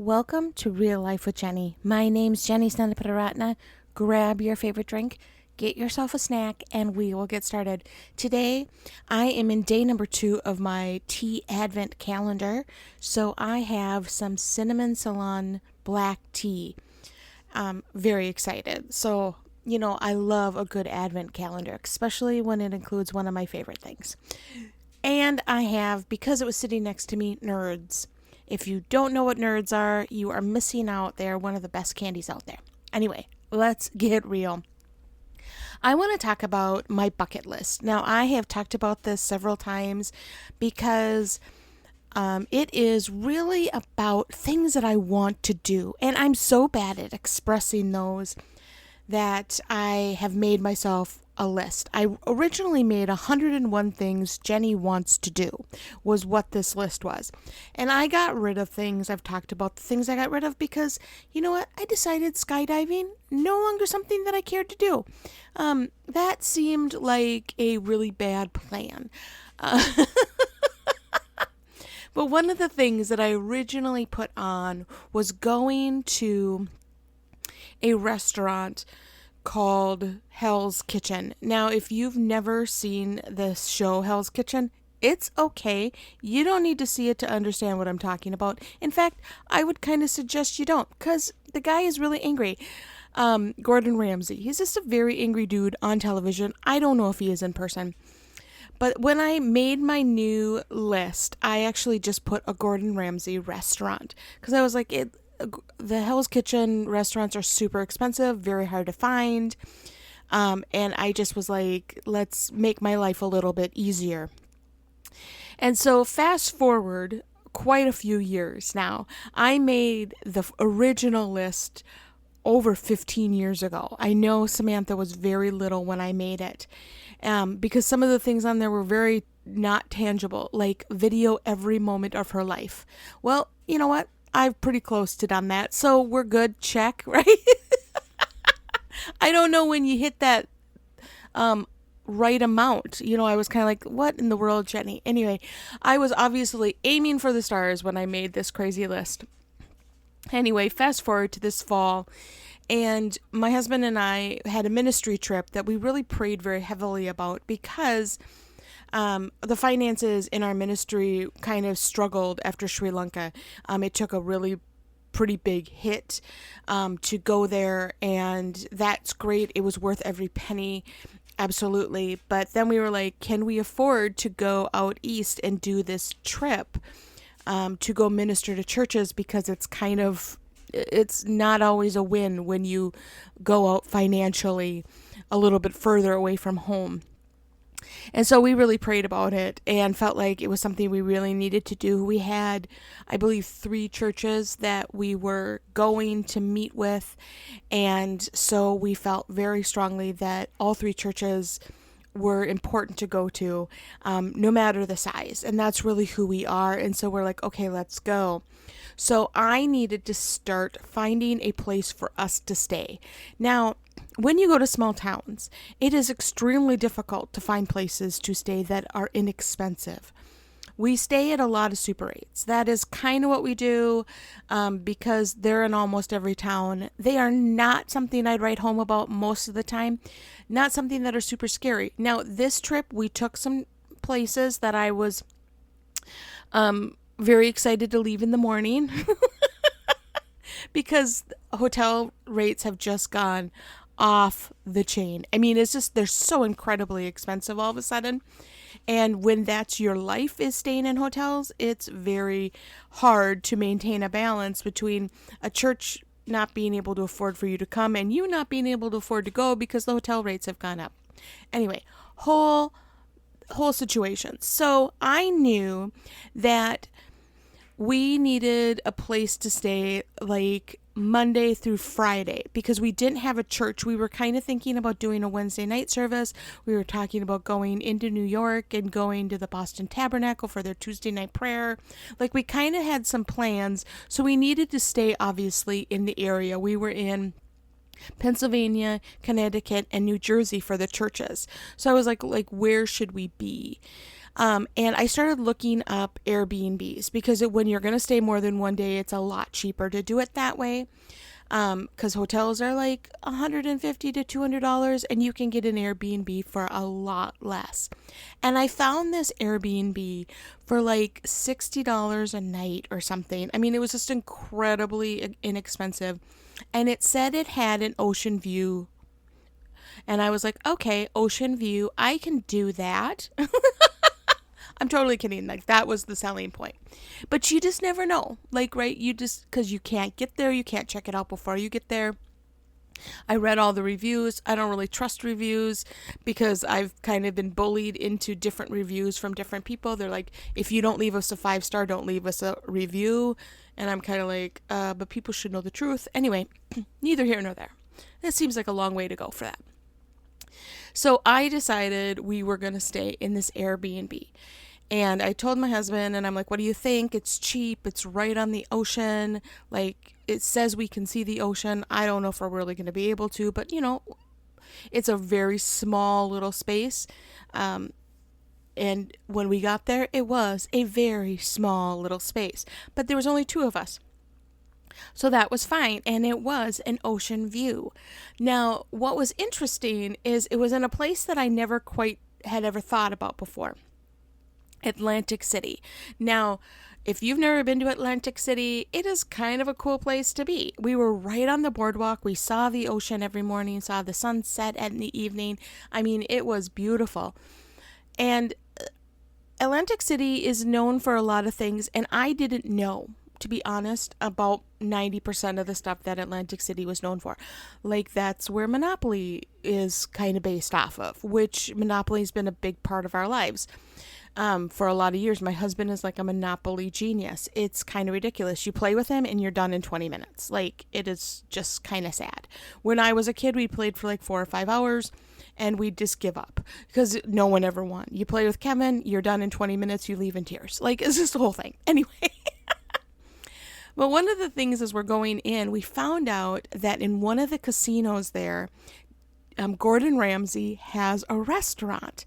Welcome to Real Life with Jenny. My name's Jenny Snanaparatna. Grab your favorite drink, get yourself a snack, and we will get started. Today, I am in day number 2 of my tea advent calendar. So I have some cinnamon salon black tea. Very excited. So, I love a good advent calendar, especially when it includes one of my favorite things. And I have, because it was sitting next to me, Nerds. If you don't know what Nerds are, you are missing out. They're one of the best candies out there. Anyway, let's get real. I want to talk about my bucket list. Now, I have talked about this several times because it is really about things that I want to do. And I'm so bad at expressing those that I have made myself a list. I originally made 101 things Jenny wants to do, was what this list was. And I got rid of things. I've talked about the things I got rid of because, you know what? I decided skydiving, no longer something that I cared to do. That seemed like a really bad plan. But one of the things that I originally put on was going to a restaurant called Hell's Kitchen. Now, if you've never seen this show, Hell's Kitchen, it's okay. You don't need to see it to understand what I'm talking about. In fact, I would kind of suggest you don't, because the guy is really angry. Gordon Ramsay. He's just a very angry dude on television. I don't know if he is in person. But when I made my new list, I actually just put a Gordon Ramsay restaurant, because I was like, the Hell's Kitchen restaurants are super expensive, very hard to find. And I just was like, let's make my life a little bit easier. And so fast forward quite a few years now, I made the original list over 15 years ago. I know Samantha was very little when I made it, because some of the things on there were very not tangible, like video every moment of her life. Well, you know what? I've pretty close to done that, so we're good. Check, right? I don't know when you hit that right amount. I was kind of like, what in the world, Jenny? Anyway, I was obviously aiming for the stars when I made this crazy list. Anyway, fast forward to this fall, and my husband and I had a ministry trip that we really prayed very heavily about because the finances in our ministry kind of struggled after Sri Lanka. It took a really pretty big hit to go there, and that's great. It was worth every penny, absolutely. But then we were like, can we afford to go out east and do this trip to go minister to churches? Because it's not always a win when you go out financially a little bit further away from home. And so we really prayed about it and felt like it was something we really needed to do. We had, I believe, 3 churches that we were going to meet with. And so we felt very strongly that all 3 churches were important to go to, no matter the size. And that's really who we are. And so we're like, okay, let's go. So I needed to start finding a place for us to stay. Now, when you go to small towns, it is extremely difficult to find places to stay that are inexpensive. We stay at a lot of Super 8s. That is kind of what we do because they're in almost every town. They are not something I'd write home about most of the time. Not something that are super scary. Now, this trip, we took some places that I was very excited to leave in the morning because hotel rates have just gone off the chain. I mean, it's just, they're so incredibly expensive all of a sudden. And when that's your life, is staying in hotels, it's very hard to maintain a balance between a church not being able to afford for you to come and you not being able to afford to go because the hotel rates have gone up. Anyway, whole situation. So I knew that we needed a place to stay like Monday through Friday because we didn't have a church. We were kind of thinking about doing a Wednesday night service. We were talking about going into New York and going to the Boston Tabernacle for their Tuesday night prayer. Like, we kind of had some plans. So we needed to stay, obviously, in the area. We were in Pennsylvania, Connecticut, and New Jersey for the churches. So I was like, where should we be? And I started looking up Airbnbs because when you're going to stay more than one day, it's a lot cheaper to do it that way. Because hotels are like $150 to $200, and you can get an Airbnb for a lot less. And I found this Airbnb for like $60 a night or something. I mean, it was just incredibly inexpensive. And it said it had an ocean view. And I was like, okay, ocean view, I can do that. I'm totally kidding. Like, that was the selling point. But you just never know. Like, right? You just, because you can't get there, you can't check it out before you get there. I read all the reviews. I don't really trust reviews because I've kind of been bullied into different reviews from different people. They're like, if you don't leave us a 5-star, don't leave us a review. And I'm kind of like, but people should know the truth. Anyway, neither here nor there. That seems like a long way to go for that. So I decided we were going to stay in this Airbnb. And I told my husband, and I'm like, what do you think? It's cheap. It's right on the ocean. Like, it says we can see the ocean. I don't know if we're really going to be able to, but, it's a very small little space. And when we got there, it was a very small little space. But there was only 2 of us. So that was fine, and it was an ocean view. Now, what was interesting is it was in a place that I never quite had ever thought about before. Atlantic City. Now, if you've never been to Atlantic City, it is kind of a cool place to be. We were right on the boardwalk. We saw the ocean every morning, saw the sunset in the evening. I mean, it was beautiful. And Atlantic City is known for a lot of things, and I didn't know, to be honest, about 90% of the stuff that Atlantic City was known for. Like, that's where Monopoly is kind of based off of, which Monopoly has been a big part of our lives. For a lot of years. My husband is like a Monopoly genius. It's kind of ridiculous. You play with him and you're done in 20 minutes. Like, it is just kind of sad. When I was a kid, we played for like 4 or 5 hours and we'd just give up because no one ever won. You play with Kevin, you're done in 20 minutes, you leave in tears. Like, it's just the whole thing. Anyway. But one of the things as we're going in, we found out that in one of the casinos there, Gordon Ramsay has a restaurant.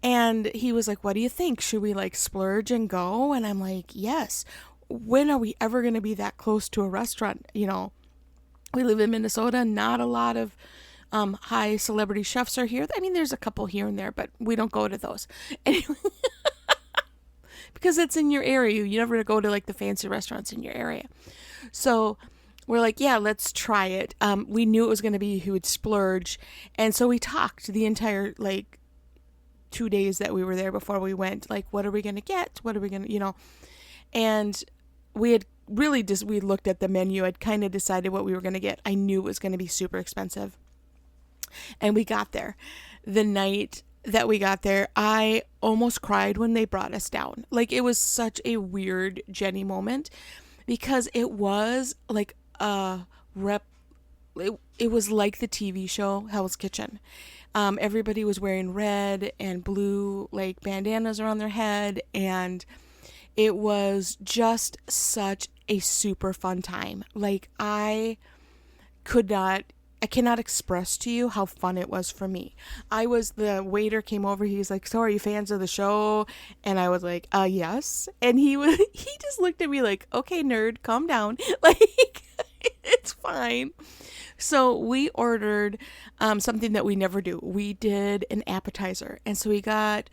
And he was like, what do you think? Should we like splurge and go? And I'm like, yes. When are we ever going to be that close to a restaurant? We live in Minnesota. Not a lot of high celebrity chefs are here. I mean, there's a couple here and there, but we don't go to those. Anyway, because it's in your area. You never go to like the fancy restaurants in your area. So we're like, yeah, let's try it. We knew it was going to be who would splurge. And so we talked the entire 2 days that we were there before we went, like, what are we going to get? What are we going to, and we had really we looked at the menu. I'd kind of decided what we were going to get. I knew it was going to be super expensive. And we got there. The night that we got there, I almost cried when they brought us down. Like, it was such a weird Jenny moment because it was like it was like the TV show Hell's Kitchen. Everybody was wearing red and blue, like, bandanas around their head, and it was just such a super fun time. Like, I cannot express to you how fun it was for me. The waiter came over, he was like, so are you fans of the show? And I was like, yes. And he just looked at me like, okay, nerd, calm down. Like, it's fine. So we ordered something that we never do. We did an appetizer. And so we got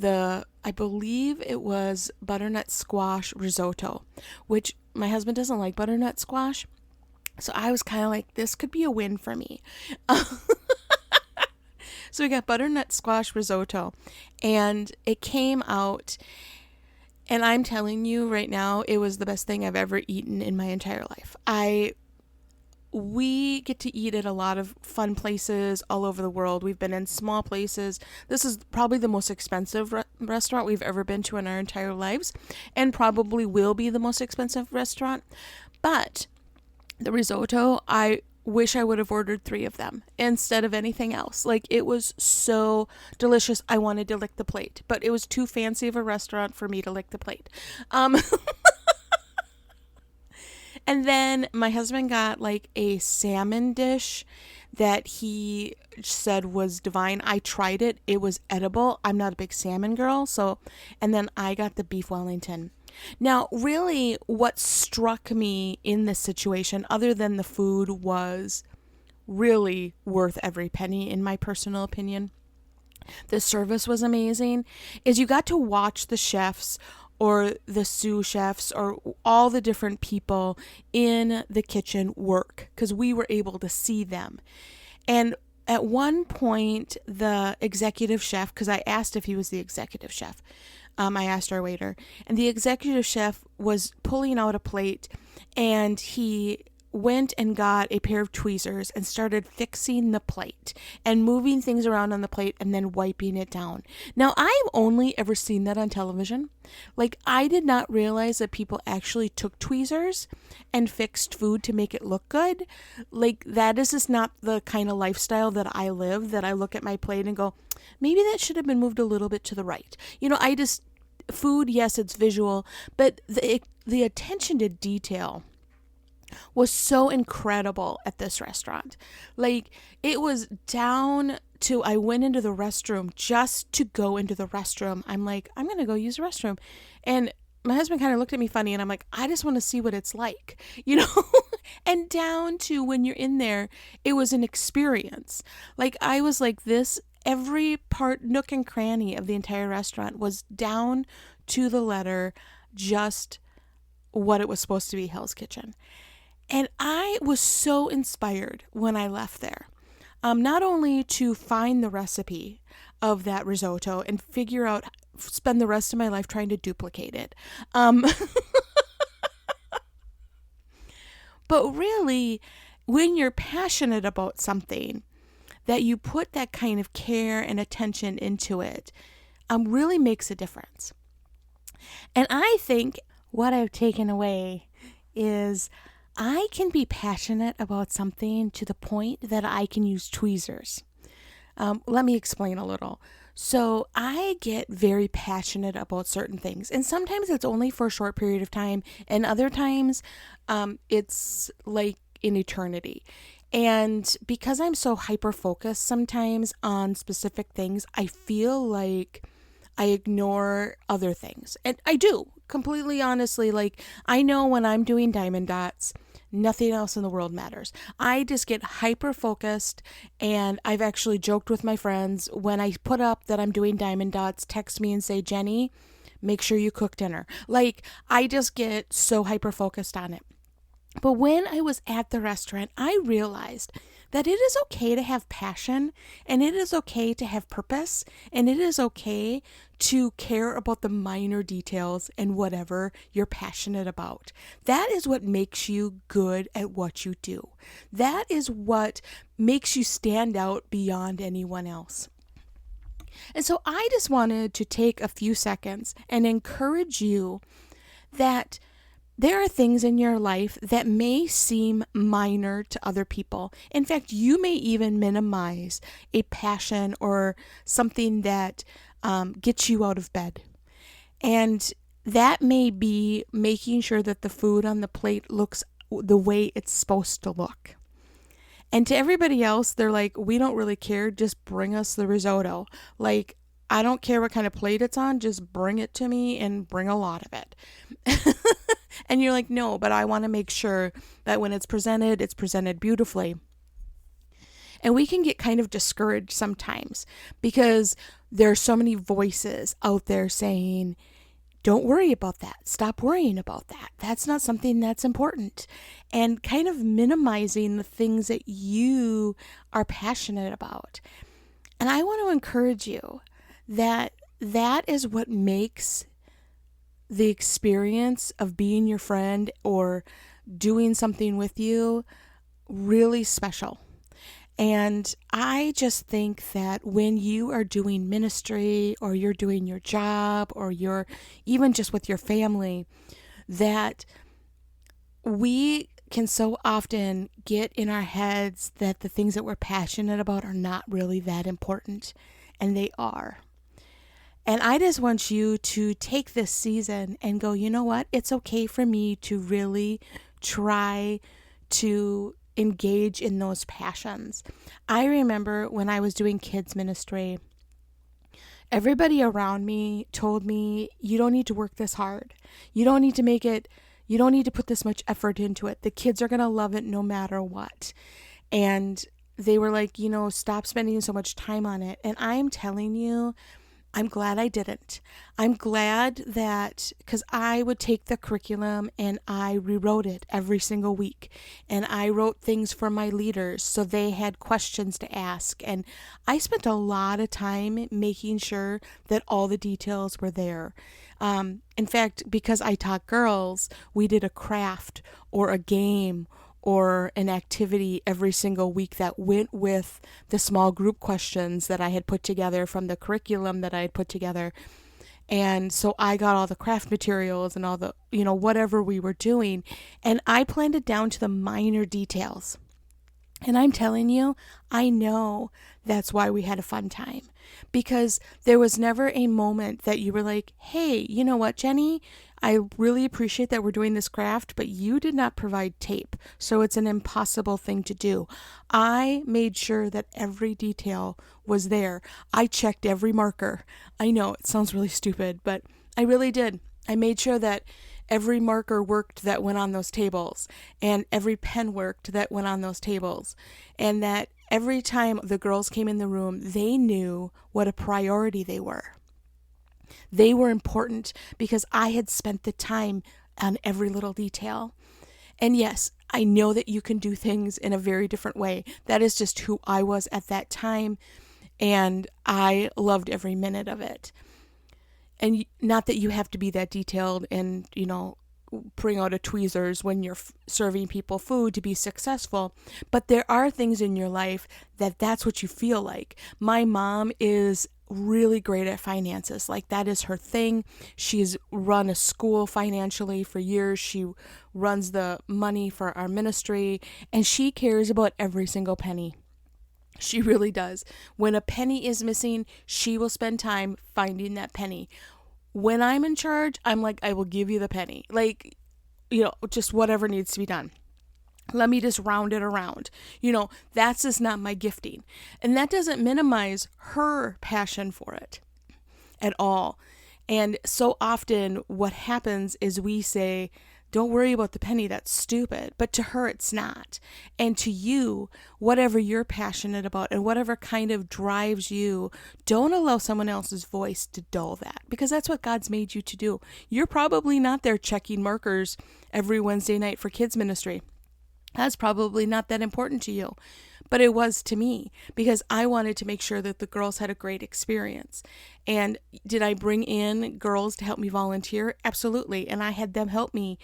I believe it was butternut squash risotto, which my husband doesn't like butternut squash. So I was kind of like, this could be a win for me. So we got butternut squash risotto, and it came out, and I'm telling you right now, it was the best thing I've ever eaten in my entire life. We get to eat at a lot of fun places all over the world. We've been in small places. This is probably the most expensive restaurant we've ever been to in our entire lives, and probably will be the most expensive restaurant. But the risotto, I wish I would have ordered 3 of them instead of anything else. Like, it was so delicious. I wanted to lick the plate, but it was too fancy of a restaurant for me to lick the plate. And then my husband got like a salmon dish that he said was divine. I tried it. It was edible. I'm not a big salmon girl, and then I got the beef Wellington. Now, really, what struck me in this situation, other than the food, was really worth every penny, in my personal opinion. The service was amazing, is you got to watch the chefs or the sous chefs or all the different people in the kitchen work, because we were able to see them. And at one point, the executive chef, because I asked if he was the executive chef, I asked our waiter, and the executive chef was pulling out a plate, and he went and got a pair of tweezers and started fixing the plate and moving things around on the plate and then wiping it down. Now, I've only ever seen that on television. Like, I did not realize that people actually took tweezers and fixed food to make it look good. Like, that is just not the kind of lifestyle that I live, that I look at my plate and go, maybe that should have been moved a little bit to the right. Food, yes, it's visual, but the attention to detail was so incredible at this restaurant. Like, it was down to, I went into the restroom just to go into the restroom. I'm like, I'm going to go use the restroom. And my husband kind of looked at me funny, and I'm like, I just want to see what it's like, and down to when you're in there, it was an experience. Like, I was like this, every part, nook and cranny of the entire restaurant was down to the letter, just what it was supposed to be, Hell's Kitchen. And I was so inspired when I left there, not only to find the recipe of that risotto and spend the rest of my life trying to duplicate it, but really, when you're passionate about something, that you put that kind of care and attention into it, really makes a difference. And I think what I've taken away is, I can be passionate about something to the point that I can use tweezers. Let me explain a little. So I get very passionate about certain things, and sometimes it's only for a short period of time, and other times it's like an eternity. And because I'm so hyper-focused sometimes on specific things, I feel like I ignore other things. And I do, completely honestly. Like, I know when I'm doing diamond dots, nothing else in the world matters. I just get hyper-focused, and I've actually joked with my friends, when I put up that I'm doing diamond dots, text me and say, Jenny, make sure you cook dinner. Like, I just get so hyper-focused on it. But when I was at the restaurant, I realized that it is okay to have passion, and it is okay to have purpose, and it is okay to care about the minor details and whatever you're passionate about. That is what makes you good at what you do. That is what makes you stand out beyond anyone else. And so I just wanted to take a few seconds and encourage you that there are things in your life that may seem minor to other people. In fact, you may even minimize a passion or something that gets you out of bed. And that may be making sure that the food on the plate looks the way it's supposed to look. And to everybody else, they're like, we don't really care. Just bring us the risotto. Like, I don't care what kind of plate it's on. Just bring it to me and bring a lot of it. And you're like, no, but I want to make sure that when it's presented beautifully. And we can get kind of discouraged sometimes because there are so many voices out there saying, don't worry about that. Stop worrying about that. That's not something that's important. And kind of minimizing the things that you are passionate about. And I want to encourage you that is what makes the experience of being your friend or doing something with you really special. And I just think that when you are doing ministry, or you're doing your job, or you're even just with your family, that we can so often get in our heads that the things that we're passionate about are not really that important, and they are. And I just want you to take this season and go, you know what? It's okay for me to really try to engage in those passions. I remember when I was doing kids ministry, everybody around me told me, you don't need to work this hard. You don't need to make it, you don't need to put this much effort into it. The kids are going to love it no matter what. And they were like, stop spending so much time on it. And I'm telling you, I'm glad I didn't. I'm glad that, because I would take the curriculum and I rewrote it every single week. And I wrote things for my leaders so they had questions to ask. And I spent a lot of time making sure that all the details were there. In fact, because I taught girls, we did a craft or a game or an activity every single week that went with the small group questions that I had put together from the curriculum that I had put together. And so I got all the craft materials and all the, whatever we were doing, and I planned it down to the minor details. And I'm telling you, I know that's why we had a fun time, because there was never a moment that you were like, hey, you know what, Jenny? I really appreciate that we're doing this craft, but you did not provide tape, so it's an impossible thing to do. I made sure that every detail was there. I checked every marker. I know it sounds really stupid, but I really did. I made sure that every marker worked that went on those tables, and every pen worked that went on those tables, and that every time the girls came in the room, they knew what a priority they were. They were important because I had spent the time on every little detail. And yes, I know that you can do things in a very different way. That is just who I was at that time, and I loved every minute of it. And not that you have to be that detailed and, bring out a tweezers when you're serving people food to be successful. But there are things in your life that's what you feel like. My mom is really great at finances. Like, that is her thing. She's run a school financially for years. She runs the money for our ministry, and she cares about every single penny. She really does. When a penny is missing, she will spend time finding that penny. When I'm in charge, I'm like, I will give you the penny. Like, just whatever needs to be done. Let me just round it around. That's just not my gifting. And that doesn't minimize her passion for it at all. And so often what happens is we say, don't worry about the penny, that's stupid. But to her, it's not. And to you, whatever you're passionate about and whatever kind of drives you, don't allow someone else's voice to dull that, because that's what God's made you to do. You're probably not there checking markers every Wednesday night for kids ministry. That's probably not that important to you. But it was to me, because I wanted to make sure that the girls had a great experience. And did I bring in girls to help me volunteer? Absolutely. And I had them help me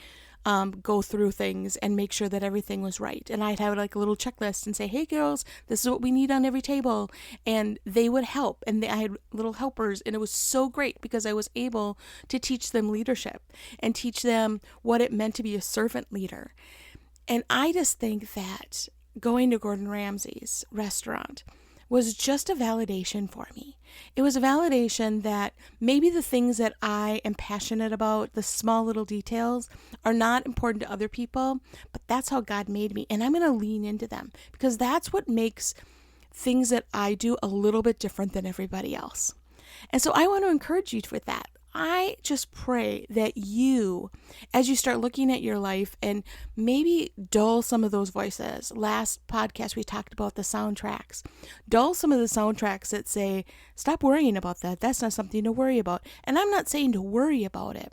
go through things and make sure that everything was right. And I'd have like a little checklist and say, hey girls, this is what we need on every table. And they would help. And I had little helpers. And it was so great because I was able to teach them leadership and teach them what it meant to be a servant leader. And I just think that going to Gordon Ramsay's restaurant was just a validation for me. It was a validation that maybe the things that I am passionate about, the small little details, are not important to other people, but that's how God made me. And I'm going to lean into them, because that's what makes things that I do a little bit different than everybody else. And so I want to encourage you with that. I just pray that you, as you start looking at your life and maybe dull some of those voices. Last podcast, we talked about the soundtracks. Dull some of the soundtracks that say, stop worrying about that. That's not something to worry about. And I'm not saying to worry about it.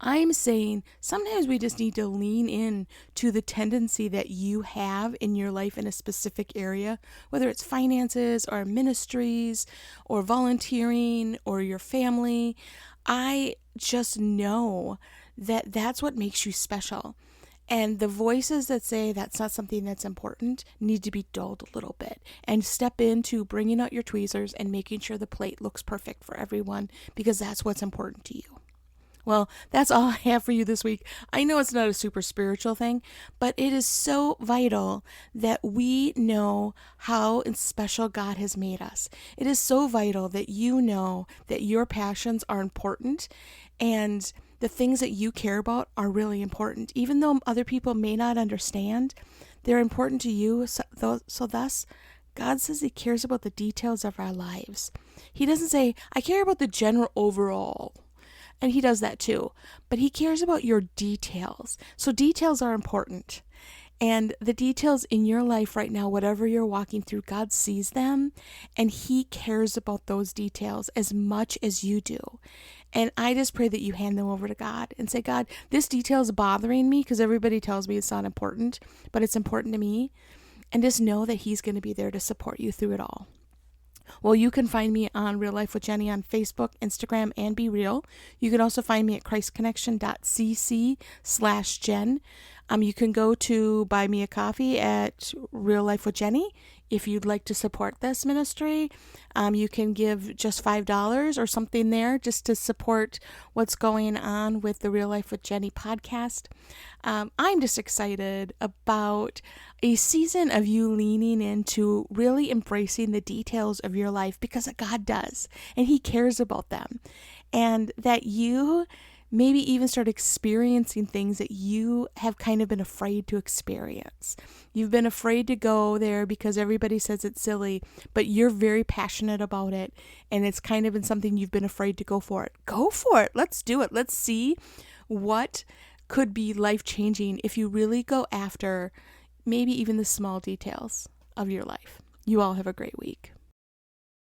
I'm saying sometimes we just need to lean in to the tendency that you have in your life in a specific area, whether it's finances or ministries or volunteering or your family. I just know that that's what makes you special. And the voices that say that's not something that's important need to be dulled a little bit, and step into bringing out your tweezers and making sure the plate looks perfect for everyone, because that's what's important to you. Well, that's all I have for you this week. I know it's not a super spiritual thing, but it is so vital that we know how special God has made us. It is so vital that you know that your passions are important and the things that you care about are really important. Even though other people may not understand, They're important to you. So thus, God says He cares about the details of our lives. He doesn't say, I care about the general overall. And He does that too. But He cares about your details. So details are important. And the details in your life right now, whatever you're walking through, God sees them and He cares about those details as much as you do. And I just pray that you hand them over to God and say, God, this detail is bothering me because everybody tells me it's not important, but it's important to me. And just know that He's going to be there to support you through it all. Well, you can find me on Real Life with Jenny on Facebook, Instagram, and Be Real. You can also find me at christconnection.cc/Jen. You can go to buy me a coffee at Real Life with Jenny. If you'd like to support this ministry, you can give just $5 or something there just to support what's going on with the Real Life with Jenny podcast. I'm just excited about a season of you leaning into really embracing the details of your life because God does, and He cares about them, and that you maybe even start experiencing things that you have kind of been afraid to experience. You've been afraid to go there because everybody says it's silly, but you're very passionate about it, and it's kind of been something you've been afraid to go for it. Go for it. Let's do it. Let's see what could be life-changing if you really go after maybe even the small details of your life. You all have a great week.